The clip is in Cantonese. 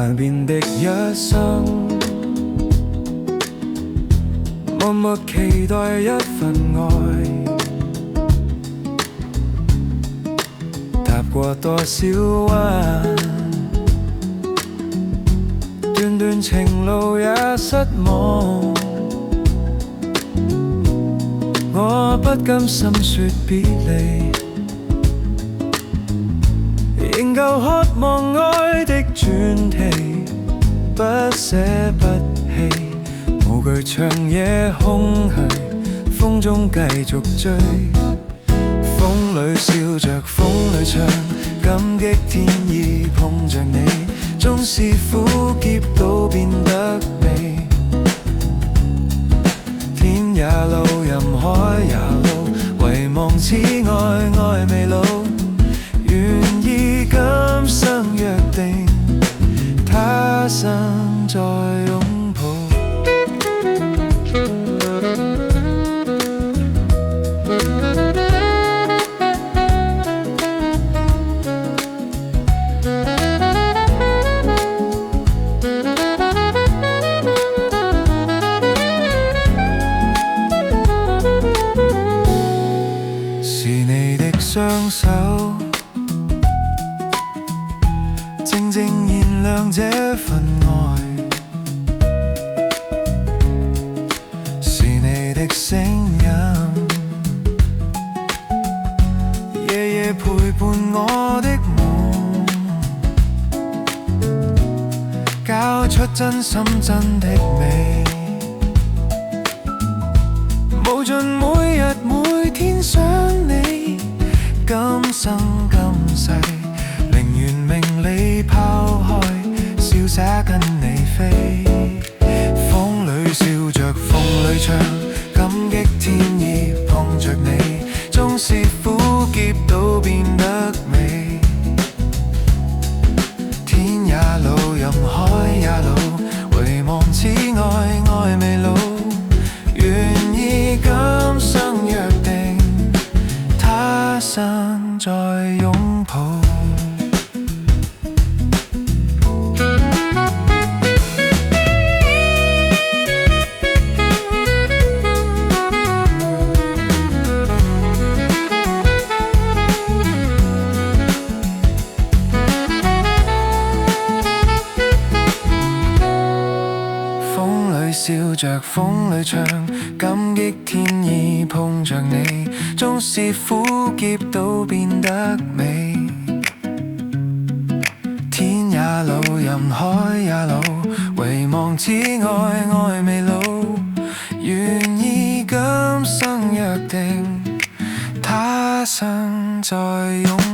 萬遍的一生，默默期待一份愛。踏過多少彎，段段情路也失望。我不甘心說別離，仍舊渴望愛的傳奇，不捨不棄，無懼長夜空虛，風中繼續追。風裏笑着，風裏唱，感激天意碰着你，縱是苦澀都變得美。天也老，任海也老，唯望此愛愛未老。願意今生約定，他生再擁抱。是你的雙手，靜靜燃亮這份愛。是你的聲音，夜夜陪伴我的夢，交出真心真的美。無盡每日每天想你，今生今世寧願名利拋開，瀟灑跟你飛。風裏笑着，風裏唱，感激天意碰着你，縱是苦澀都變得美。天也老，任海也老，唯望此愛愛未老。願意今生約定，他生再擁抱。風裏笑着，風裏唱，感激天意碰着你，縱是苦澀都變得美。天也老，任海也老，唯望此愛愛未老。願意今生約定，他生再擁抱。